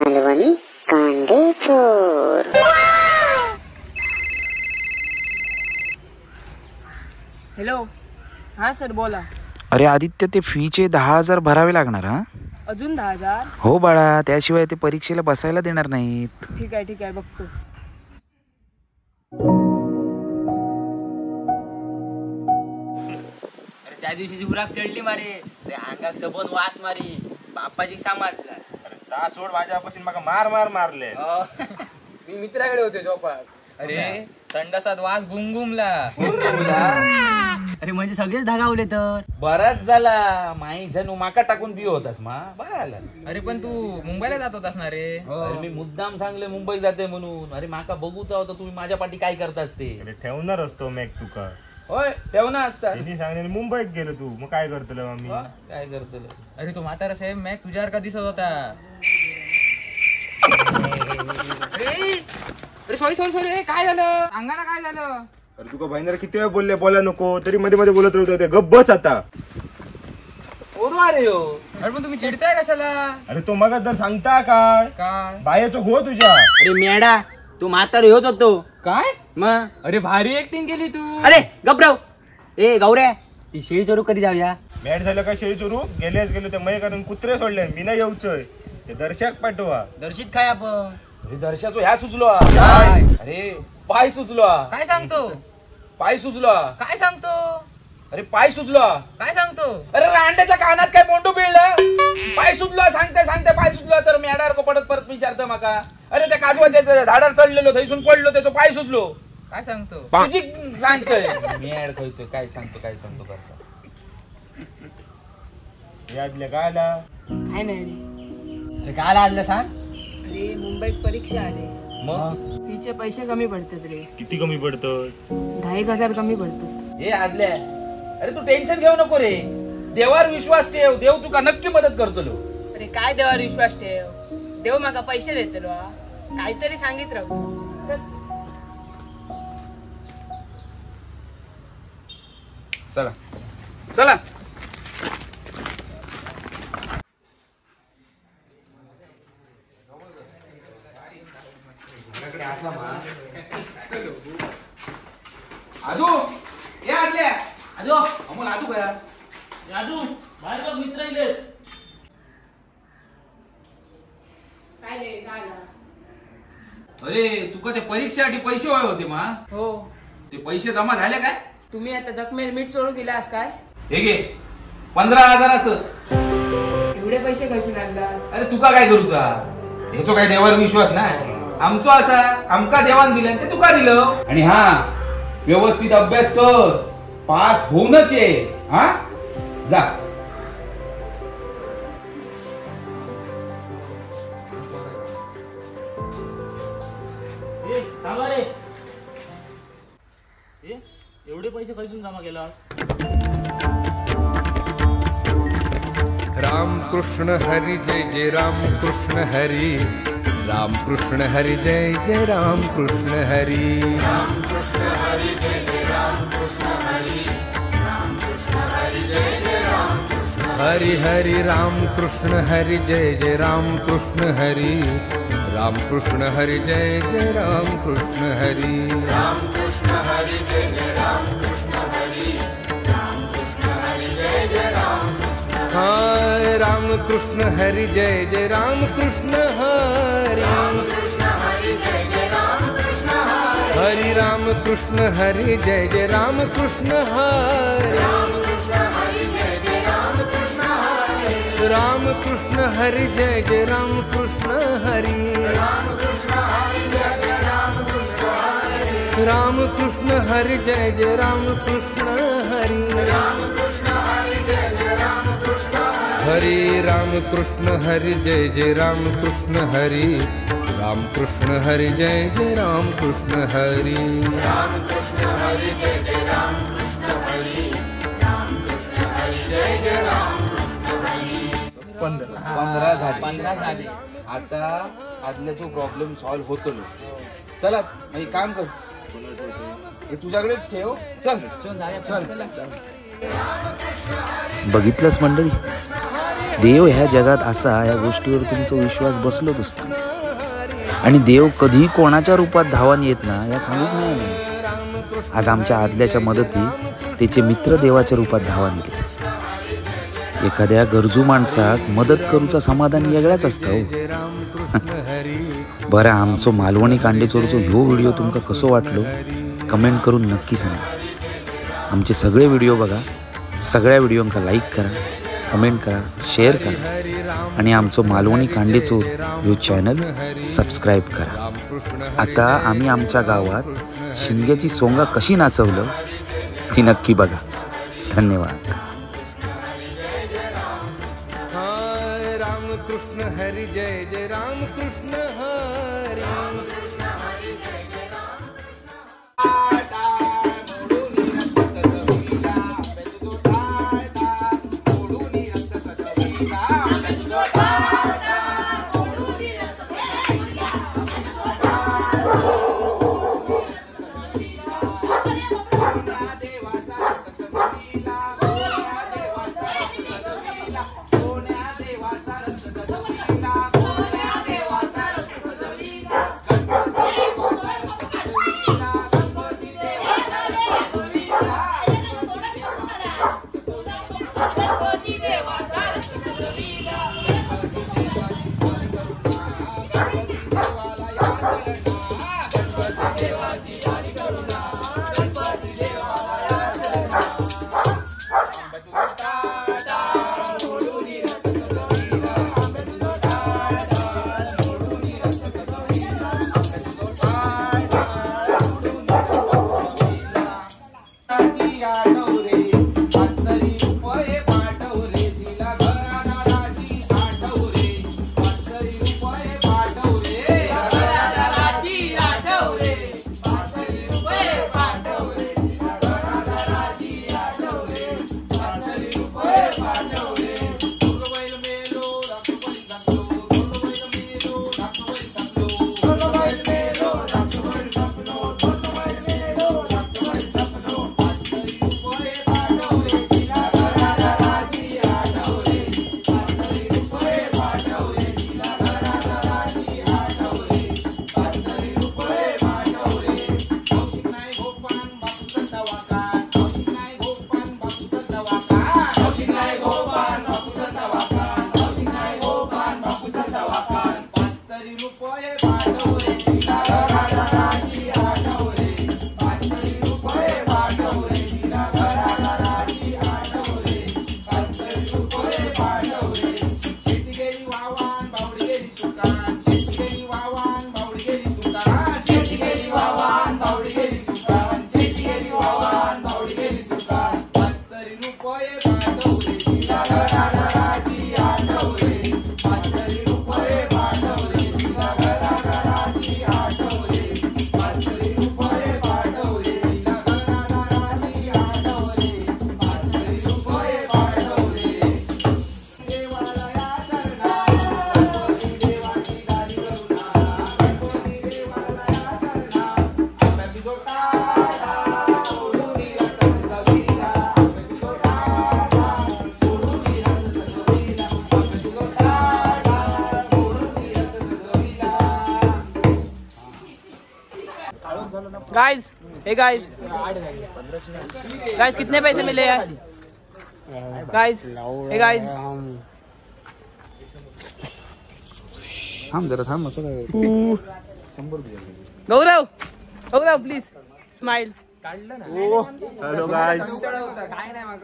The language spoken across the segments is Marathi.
मालवणी कांदे चोर. हॅलो, हा सर बोला. अरे आदित्य, ते फीचे 10,000 भरावे लागणार. हा, अजून 10,000? हो बाळा, त्याशिवाय ते परीक्षेला बसायला देणार नाहीत. ठीक आहे बघतो. अरे त्या दिवशी उराक चढली मारे, ते अंगाक सबन वास मारी बाप्पाची समाजला. अरे ता सोड, माझ्यापासून मका मार मारले. मी मित्राकडे होते झोपात. अरे संडासात वास घुमघुमला. अरे म्हणजे सगळेच धागावले. तर बराच झाला माई जणू माका टाकून पिओ होतास मा बघायला. अरे पण तू मुंबईला जात होतास ना रे. अरे मी मुद्दाम सांगले मुंबई जाते म्हणून. अरे माका बघूचा होता तुम्ही माझ्या पाठी काय करतास ते. अरे ठेवणार असतो मॅक तुका. होय ठेवना असतात. त्यांनी सांगले मुंबईत गेलो तू, मग काय करतलो आम्ही. काय करतलो. अरे तो म्हातारा साहेब मॅक तुझ्यावर का दिसत होता. अरे सॉरी काय झालं सांगा ना, काय झालं. अरे तुका बहिणीला किती वेळ बोलले बोला नको, तरी मध्ये मध्ये बोलत राहतो. ते गप बस आता. अरे अरे पण तुम्ही चिडताय कशाला. अरे तो मग तर सांगता काय बायाचं हो तुझ्या. अरे मेडा, तू म्हातारा होत होतो काय मग. अरे भारी ऍक्टिंग केली तू. अरे गबराव. ए गौऱ्या, ती शेळी चोरू कधी जाऊया. मॅट झालं का शेळी चोरू. गेलो ते मै करून कुत्रे सोडले. मी नाही येऊचय. ते दर्शक पाठवा. दर्शित काय आपण. अरे दर्शाचो ह्या सुचलो. अरे पाय सुचलो. काय सांगतो. पाय सुचलो. काय सांगतो. अरे पाय सुचलो. काय सांगतो. अरे रांड्याच्या कानात काय मोंडू पिळलं. पाय सुचलो सांगते पाय सुचलो. तर मेडार को परत विचारतो माका. अरे त्या काजवाच्या झाडावर चढलेलो, थैसून पडलो, त्याचा पाय सुचलो. काय सांगतो. तुझी सांगतोय मेड खायचो. काय सांगतो करता. यादल्या काय आला. काय नाही. काय आणलं सांग. अरे मुंबईत परीक्षा आले, मग फीचे पैसे कमी पडतात रे. किती कमी पडतं. 10,000 कमी पडतात. हे आदल्या. अरे तू टेन्शन घेऊ नको रे. देवावर विश्वास ठेव. देव तुका नक्की मदत करतो. अरे काय देवावर विश्वास ठेव. देव माका पैसे देतलो. काहीतरी सांगित राहू. चला चला. आजू या आदल्या. आजू अमोल आजू गया. आजू बाहेर बघ, मित्र येले. काय रे काय. अरे तुका त्या परीक्षेसाठी पैसे हवे होते मा. हो, ते पैसे जमा झाले काय. तुम्ही आता जखमेर मीठ चोरू दिलास काय. हे घे 15,000 असं. एवढे पैसे कसून आणलास. अरे तुका काय करूचा. ह्याचो काय देवावर विश्वास नाही. आमचो असा आमका देवान दिलं ते तुका दिलं. आणि हा व्यवस्थित अभ्यास कर. पास होऊनच ये. हा जा. एवढे पैसे कैसून जमा केला. राम कृष्ण हरी जय जय राम कृष्ण हरी. राम कृष्ण हरी जय जय राम कृष्ण हरी. राम कृष्ण हरी जय जय राम कृष्ण हरी. राम कृष्ण हरी जय जय राम कृष्ण हरी. हरी राम कृष्ण हरी जय जय राम कृष्ण हरी. राम कृष्ण हरी जय जय राम कृष्ण हरी. राम कृष्ण हरी जय जय राम कृष्ण हरी. राम कृष्ण हरी जय जय राम कृष्ण हरी. राम कृष्ण हरी जय जय राम कृष्ण हरी. राम कृष्ण हरी जय जय राम कृष्ण हरी. हरी राम कृष्ण हरी जय जय राम कृष्ण हरी. राम कृष्ण हरी जय जय राम कृष्ण हरी. राम कृष्ण हरी जय जय राम कृष्ण हरी. राम कृष्ण हरी जय जय राम कृष्ण हरी. राम कृष्ण हरी जय जय राम कृष्ण हरी. राम कृष्ण हरी जय जय राम कृष्ण हरी. राम कृष्ण हरी जय जय राम कृष्ण हरी. राम कृष्ण हरी जय जय राम कृष्ण हरी. राम कृष्ण हरी जय जय राम कृष्ण हरी. राम कृष्ण हरी जय जय राम कृष्ण हरी. 15 झाले. आता आदल्याचा प्रॉब्लेम सॉल्व्ह होतो. चला मग काम कर. हे तुझ्याकडेच ठेव. चल चल. बघितलंस मंडळी, देव ह्या जगात असा या गोष्टीवर तुमचा विश्वास बसलोच असतो. आणि देव कधी कोणाच्या रूपात धावान येत ना या सांगूक नाही. आज आमच्या आदल्याच्या मदती त्याचे मित्र देवाच्या रूपात धावान येते. एखाद्या गरजू माणसाक मदत करूचा समाधान वेगळाच असता हो. बरं, आमचो मालवणी कांडेचोरचो ह्यो व्हिडिओ तुमका कसो वाटलो कमेंट करून नक्की सांगा. आमचे सगळे व्हिडिओ बघा, सगळ्या व्हिडिओंका लाईक करा, कमेंट करा, शेअर करा आणि आमचो मालवणी कांडेचोर ह्यो चॅनल सबस्क्राईब करा. आता आम्ही आमच्या गावात शिंग्याची सोंगा कशी नाचवलं ती नक्की बघा. धन्यवाद. रामकृष्ण हरी जय जय Ramkrishna Hari. Guys, hey guys, guys कितने पैसे मिले यार? गाइस, हे गाइस, थांब जरा थांब. असं काय गौरव, गौरव प्लीज स्माइल. Hello guys.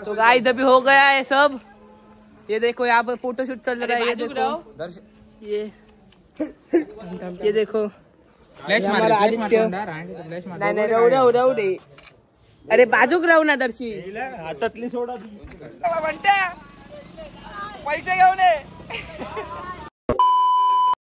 तो गाइस अभी हो गया है सब. ये देखो यहाँ पर फोटोशूट चल रहा है. ये देखो, ये देखो हमारा आदित्य. नाही राहू दे. अरे बाजूक राहू ना दर्शी. हातातली सोडा पैसे घेऊन ये.